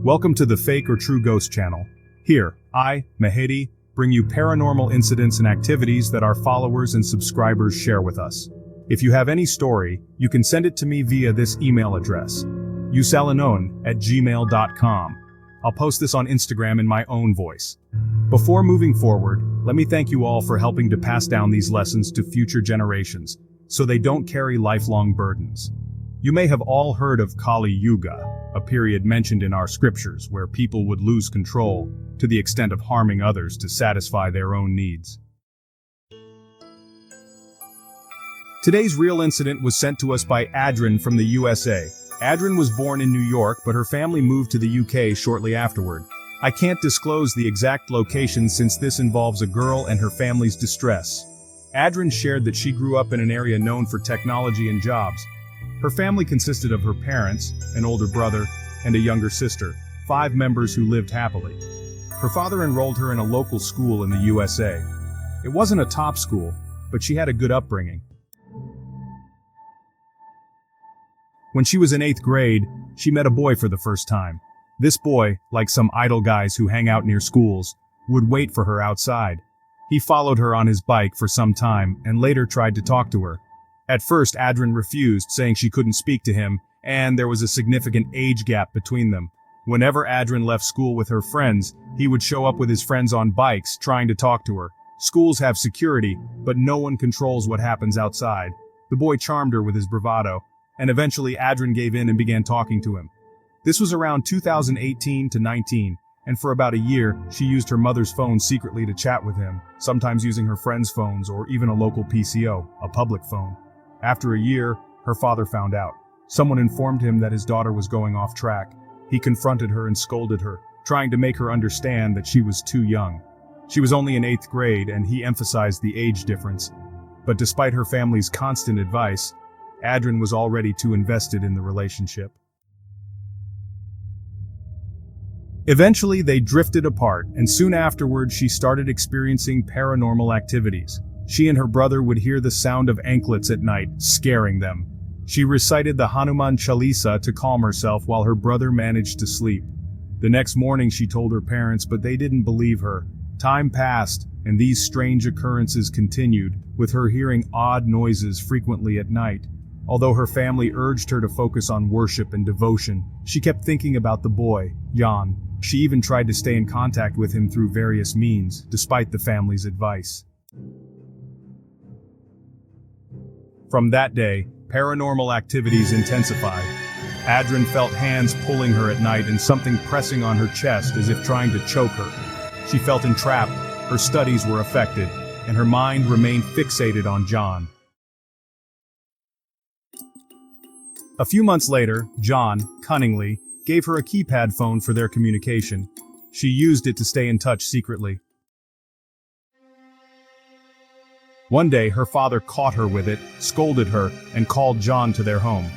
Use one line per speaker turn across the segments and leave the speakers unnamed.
Welcome to the Fake or True Ghost channel. Here, I, Mehedi, bring you paranormal incidents and activities that our followers and subscribers share with us. If you have any story, you can send it to me via this email address, usalanon@gmail.com. I'll post this on Instagram in my own voice. Before moving forward, let me thank you all for helping to pass down these lessons to future generations, so they don't carry lifelong burdens. You may have all heard of Kali Yuga, a period mentioned in our scriptures where people would lose control to the extent of harming others to satisfy their own needs. Today's real incident was sent to us by Adrian from the USA. Adrian was born in New York, but her family moved to the UK shortly afterward. I can't disclose the exact location since this involves a girl and her family's distress. Adrian shared that she grew up in an area known for technology and jobs. Her family consisted of her parents, an older brother, and a younger sister, 5 members who lived happily. Her father enrolled her in a local school in the USA. It wasn't a top school, but she had a good upbringing. When she was in 8th grade, she met a boy for the first time. This boy, like some idle guys who hang out near schools, would wait for her outside. He followed her on his bike for some time and later tried to talk to her. At first, Adrian refused, saying she couldn't speak to him, and there was a significant age gap between them. Whenever Adrian left school with her friends, he would show up with his friends on bikes, trying to talk to her. Schools have security, but no one controls what happens outside. The boy charmed her with his bravado, and eventually Adrian gave in and began talking to him. This was around 2018 to 19, and for about a year, she used her mother's phone secretly to chat with him, sometimes using her friends' phones or even a local PCO, a public phone. After a year, her father found out. Someone informed him that his daughter was going off track. He confronted her and scolded her, trying to make her understand that she was too young. She was only in 8th grade, and he emphasized the age difference. But despite her family's constant advice, Adrian was already too invested in the relationship. Eventually, they drifted apart, and soon afterward, she started experiencing paranormal activities. She and her brother would hear the sound of anklets at night, scaring them. She recited the Hanuman Chalisa to calm herself while her brother managed to sleep. The next morning she told her parents, but they didn't believe her. Time passed, and these strange occurrences continued, with her hearing odd noises frequently at night. Although her family urged her to focus on worship and devotion, she kept thinking about the boy, Jan. She even tried to stay in contact with him through various means, despite the family's advice. From that day, paranormal activities intensified. Adrian felt hands pulling her at night and something pressing on her chest as if trying to choke her. She felt entrapped, her studies were affected, and her mind remained fixated on John. A few months later, John, cunningly, gave her a keypad phone for their communication. She used it to stay in touch secretly. One day, her father caught her with it, scolded her, and called John to their home.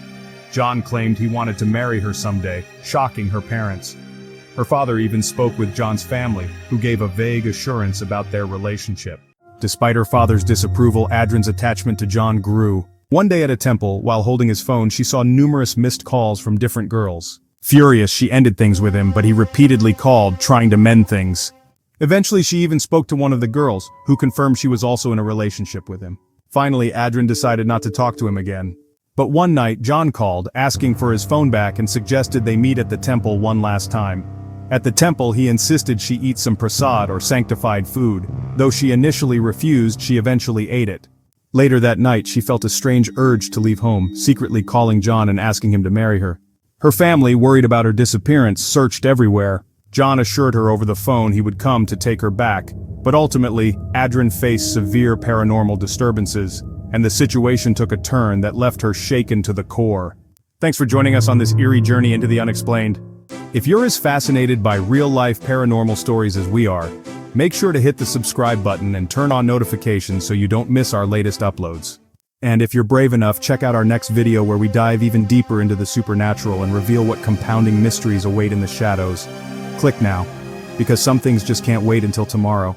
John claimed he wanted to marry her someday, shocking her parents. Her father even spoke with John's family, who gave a vague assurance about their relationship. Despite her father's disapproval, Adrian's attachment to John grew. One day at a temple, while holding his phone, she saw numerous missed calls from different girls. Furious, she ended things with him, but he repeatedly called, trying to mend things. Eventually, she even spoke to one of the girls, who confirmed she was also in a relationship with him. Finally, Adrian decided not to talk to him again. But one night, John called, asking for his phone back and suggested they meet at the temple one last time. At the temple, he insisted she eat some prasad or sanctified food. Though she initially refused, she eventually ate it. Later that night, she felt a strange urge to leave home, secretly calling John and asking him to marry her. Her family, worried about her disappearance, searched everywhere. John assured her over the phone he would come to take her back, but ultimately, Adrian faced severe paranormal disturbances, and the situation took a turn that left her shaken to the core. Thanks for joining us on this eerie journey into the unexplained. If you're as fascinated by real-life paranormal stories as we are, make sure to hit the subscribe button and turn on notifications so you don't miss our latest uploads. And if you're brave enough, check out our next video where we dive even deeper into the supernatural and reveal what compounding mysteries await in the shadows. Click now, because some things just can't wait until tomorrow.